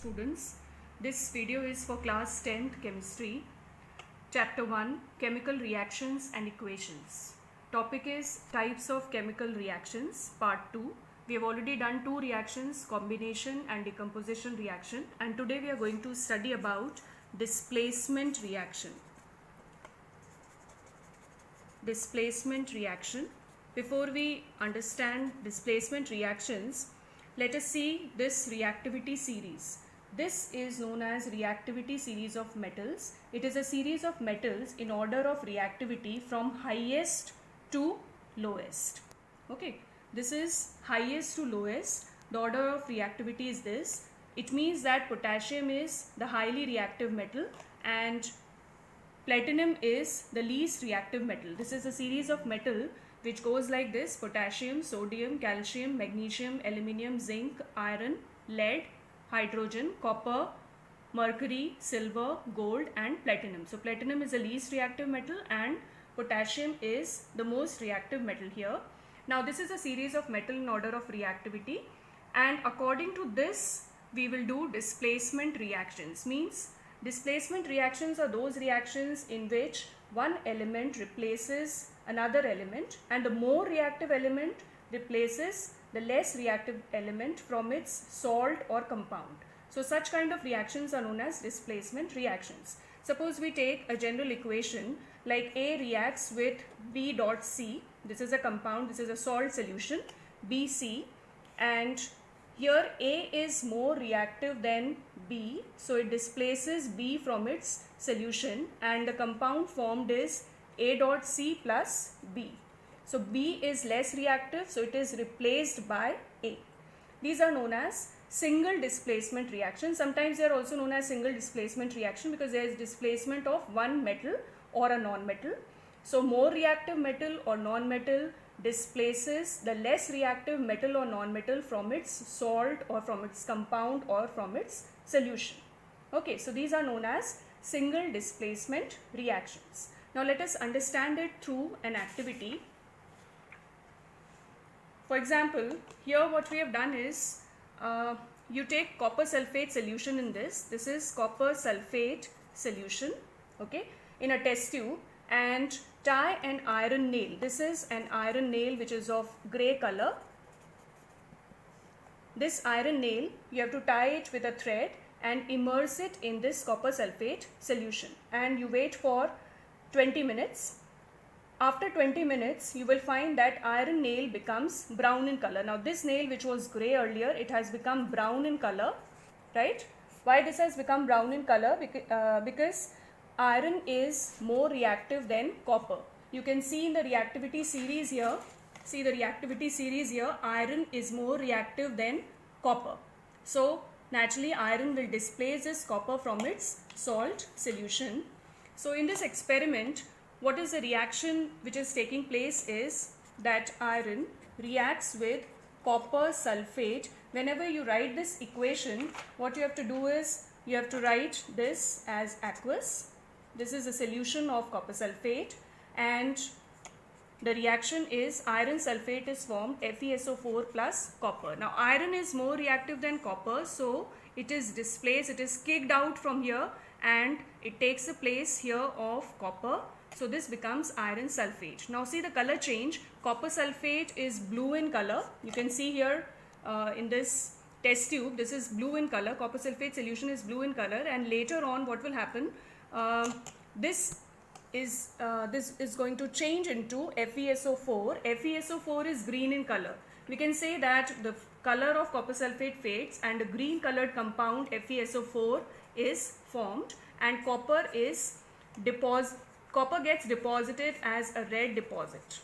students. This video is for class 10th chemistry, chapter 1, chemical reactions and equations. Topic is types of chemical reactions, part 2. We have already done two reactions, combination and decomposition reaction, and today we are going to study about displacement reaction. Displacement reaction. Before we understand displacement reactions, let us see this reactivity series. This is known as reactivity series of metals. It is a series of metals in order of reactivity from highest to lowest. Okay, this is highest to lowest. The order of reactivity is this. It means that potassium is the highly reactive metal and platinum is the least reactive metal. This is a series of metal which goes like this: potassium, sodium, calcium, magnesium, aluminium, zinc, iron, lead, hydrogen, copper, mercury, silver, gold and platinum. So platinum is the least reactive metal and potassium is the most reactive metal here. Now this is a series of metal in order of reactivity, and according to this we will do displacement reactions. Means displacement reactions are those reactions in which one element replaces another element and the more reactive element replaces the less reactive element from its salt or compound. So such kind of reactions are known as displacement reactions. Suppose we take a general equation like A reacts with B dot C. This is a compound, this is a salt solution, BC, and here A is more reactive than B, so it displaces B from its solution and the compound formed is A dot C plus B. So B is less reactive, so it is replaced by A. These are known as single displacement reactions. Sometimes they are also known as single displacement reaction because there is displacement of one metal or a non-metal. So more reactive metal or non-metal displaces the less reactive metal or non-metal from its salt or from its compound or from its solution. Okay, so these are known as single displacement reactions. Now let us understand it through an activity. For example, here what we have done is you take copper sulfate solution in this. This is copper sulfate solution, okay, in a test tube, and tie an iron nail. This is an iron nail which is of grey color. This iron nail, you have to tie it with a thread and immerse it in this copper sulfate solution, and you wait for 20 minutes. After 20 minutes, you will find that iron nail becomes brown in color. Now this nail which was grey earlier, it has become brown in color, right? Why this has become brown in color? Because iron is more reactive than copper. You can see in the reactivity series here, iron is more reactive than copper. So naturally iron will displace this copper from its salt solution. So in this experiment, what is the reaction which is taking place is that iron reacts with copper sulfate. Whenever you write this equation, what you have to do is you have to write this as aqueous. This is a solution of copper sulfate, and the reaction is iron sulfate is formed, FeSO4 plus copper. Now iron is more reactive than copper, so it is displaced, it is kicked out from here and it takes the place here of copper. So this becomes iron sulfate. Now see the color change. Copper sulfate is blue in color. You can see here in this test tube, this is blue in color. Copper sulfate solution is blue in color, and later on what will happen? This is going to change into FeSO4. FeSO4 is green in color. We can say that the color of copper sulfate fades and a green colored compound FeSO4 is formed, and copper gets deposited as a red deposit.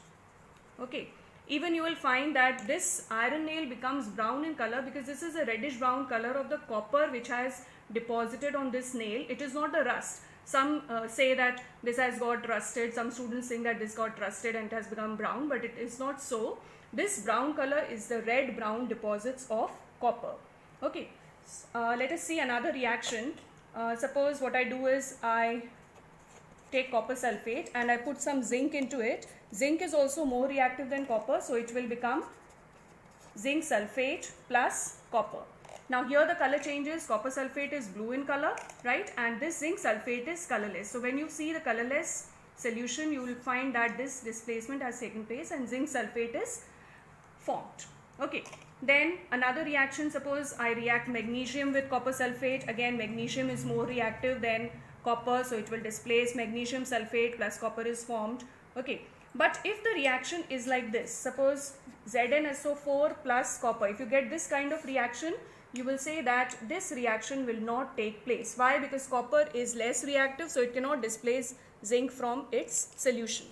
Okay, even you will find that this iron nail becomes brown in color because this is a reddish brown color of the copper which has deposited on this nail. It is not the rust. Some say that this has got rusted. Some students think that this got rusted and it has become brown, but it is not so. This brown color is the red brown deposits of copper. Okay, let us see another reaction. Suppose what I do is I take copper sulfate and I put some zinc into it. Zinc is also more reactive than copper, so it will become zinc sulfate plus copper. Now here the color changes, copper sulfate is blue in color, right, and this zinc sulfate is colorless. So when you see the colorless solution, you will find that this displacement has taken place and zinc sulfate is formed. Okay, then another reaction, suppose I react magnesium with copper sulfate. Again, magnesium is more reactive than copper, so it will displace magnesium sulfate plus copper is formed. Okay, but if the reaction is like this, suppose ZnSO4 plus copper, if you get this kind of reaction, you will say that this reaction will not take place. Why? Because copper is less reactive, so it cannot displace zinc from its solution.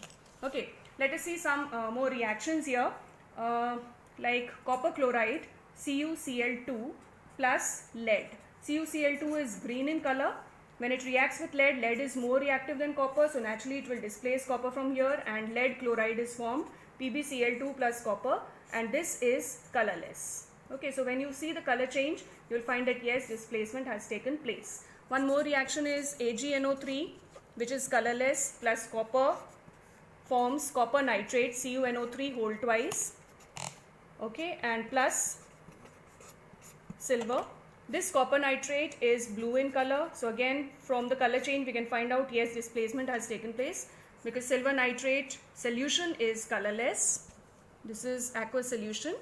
Okay, let us see some more reactions here. Like copper chloride, CuCl2 plus lead. CuCl2 is green in color. When it reacts with lead, lead is more reactive than copper, so naturally it will displace copper from here and lead chloride is formed, PbCl2 plus copper, and this is colorless. Okay, so when you see the color change, you will find that yes, displacement has taken place. One more reaction is AgNO3, which is colorless, plus copper forms copper nitrate, CuNO3 whole twice. Okay, and plus silver. This copper nitrate is blue in color. So again, from the color change, we can find out, yes, displacement has taken place because silver nitrate solution is colorless. This is aqueous solution.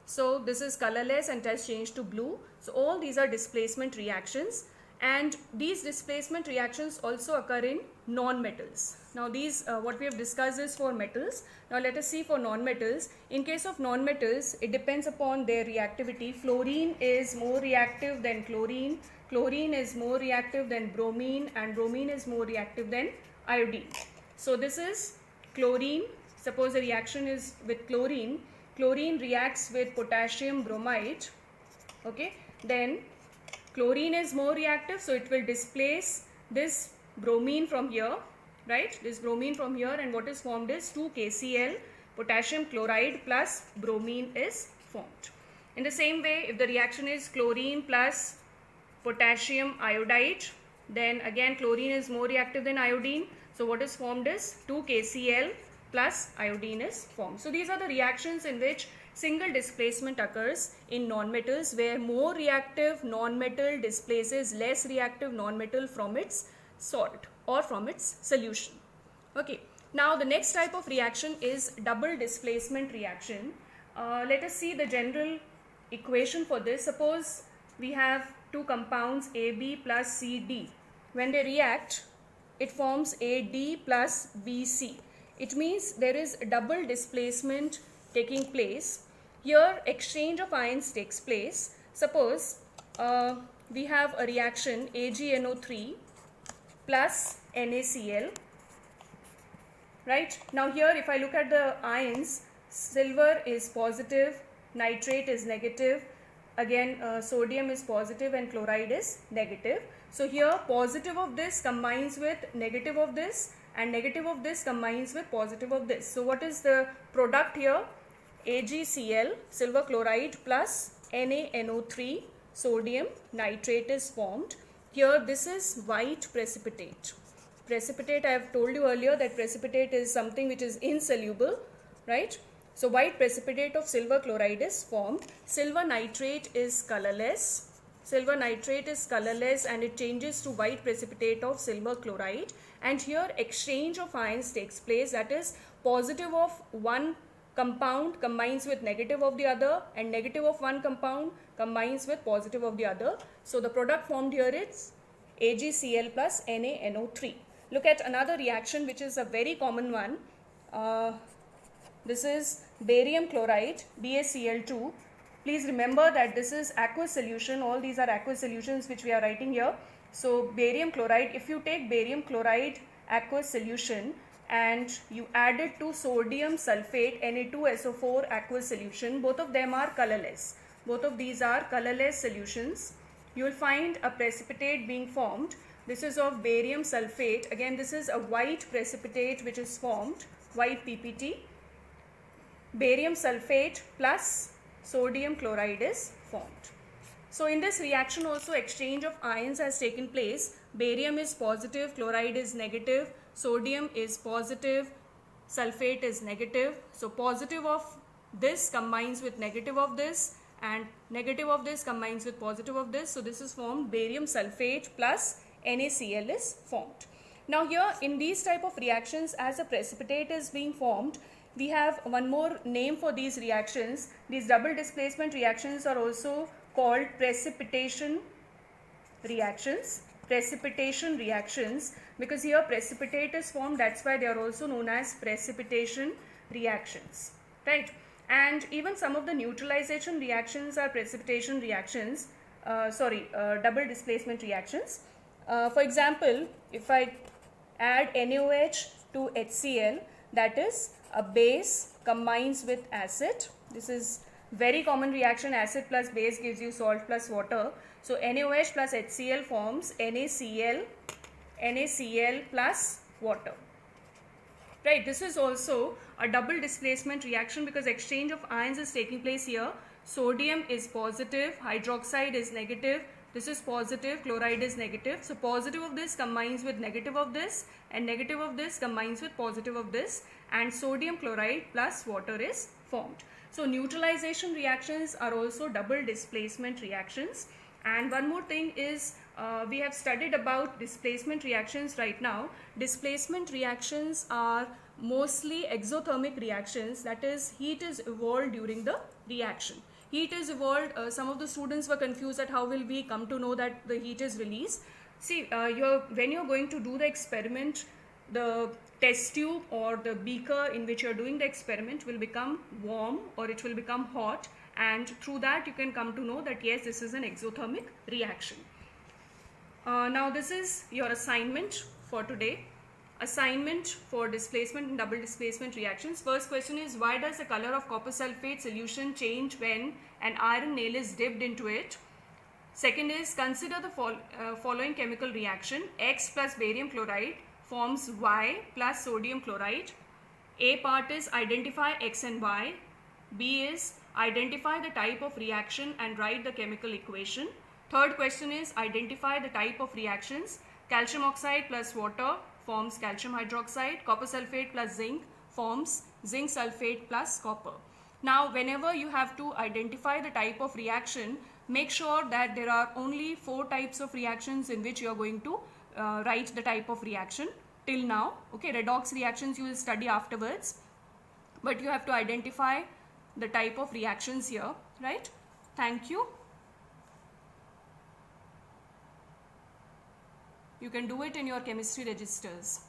So this is colorless and it has changed to blue. So all these are displacement reactions, and these displacement reactions also occur in non-metals. Now these what we have discussed is for metals. Now let us see for non-metals. In case of non-metals, it depends upon their reactivity. Fluorine is more reactive than chlorine. Chlorine is more reactive than bromine, and bromine is more reactive than iodine. So this is chlorine. Suppose the reaction is with chlorine. Chlorine reacts with potassium bromide. Okay, then chlorine is more reactive, so it will displace this bromine from here, right? This bromine from here, and what is formed is 2KCl, potassium chloride plus bromine is formed. In the same way, if the reaction is chlorine plus potassium iodide, then again chlorine is more reactive than iodine, so what is formed is 2KCl plus iodine is formed. So these are the reactions in which single displacement occurs in non-metals, where more reactive non-metal displaces less reactive non-metal from its salt or from its solution. Okay, now the next type of reaction is double displacement reaction. Let us see the general equation for this. Suppose we have two compounds AB plus CD. When they react, it forms AD plus BC. It means there is double displacement taking place. Here exchange of ions takes place. Suppose we have a reaction AgNO3 plus NaCl, right? Now here if I look at the ions, silver is positive, nitrate is negative, again sodium is positive and chloride is negative. So here positive of this combines with negative of this, and negative of this combines with positive of this. So what is the product here? AgCl, silver chloride plus NaNO3, sodium nitrate is formed. Here this is white precipitate. Precipitate, I have told you earlier that precipitate is something which is insoluble, right? So white precipitate of silver chloride is formed. Silver nitrate is colorless. Silver nitrate is colorless and it changes to white precipitate of silver chloride. And here exchange of ions takes place, that is positive of one compound combines with negative of the other, and negative of one compound combines with positive of the other. So the product formed here is AgCl plus NaNO3. Look at another reaction which is a very common one. This is barium chloride, BaCl2. Please remember that this is aqueous solution. All these are aqueous solutions which we are writing here. So barium chloride, if you take barium chloride aqueous solution and you add it to sodium sulfate Na2SO4 aqueous solution, both of them are colorless. Both of these are colorless solutions. You will find a precipitate being formed. This is of barium sulfate. Again, this is a white precipitate which is formed, white PPT. Barium sulfate plus sodium chloride is formed. So in this reaction also exchange of ions has taken place. Barium is positive, chloride is negative, sodium is positive, sulfate is negative. So positive of this combines with negative of this, and negative of this combines with positive of this. So this is formed, barium sulfate plus NaCl is formed. Now here in these type of reactions, as a precipitate is being formed, we have one more name for these reactions. These double displacement reactions are also called precipitation reactions. Precipitation reactions, because here precipitate is formed, that's why they are also known as precipitation reactions, right? And even some of the neutralization reactions are precipitation reactions, double displacement reactions. For example, if I add NaOH to HCl, that is a base combines with acid. This is very common reaction, acid plus base gives you salt plus water. So NaOH plus HCl forms NaCl plus water. Right, this is also a double displacement reaction because exchange of ions is taking place here. Sodium is positive, hydroxide is negative, this is positive, chloride is negative. So positive of this combines with negative of this, and negative of this combines with positive of this, and sodium chloride plus water is formed. So neutralization reactions are also double displacement reactions. And one more thing is, we have studied about displacement reactions right now. Displacement reactions are mostly exothermic reactions, that is heat is evolved during the reaction. Heat is evolved, some of the students were confused at how will we come to know that the heat is released. See, when you're going to do the experiment, the test tube or the beaker in which you're doing the experiment will become warm or it will become hot, and through that you can come to know that yes, this is an exothermic reaction. Now this is your assignment for today. Assignment for displacement and double displacement reactions. First question is, why does the color of copper sulfate solution change when an iron nail is dipped into it? Second is, consider the following chemical reaction. X plus barium chloride forms Y plus sodium chloride. A part is identify X and Y. B is identify the type of reaction and write the chemical equation. Third question is, identify the type of reactions. Calcium oxide plus water forms calcium hydroxide. Copper sulfate plus zinc forms zinc sulfate plus copper. Now whenever you have to identify the type of reaction, make sure that there are only 4 types of reactions in which you are going to write the type of reaction till now. Okay, redox reactions you will study afterwards, but you have to identify the type of reactions here, right? Thank you. You can do it in your chemistry registers.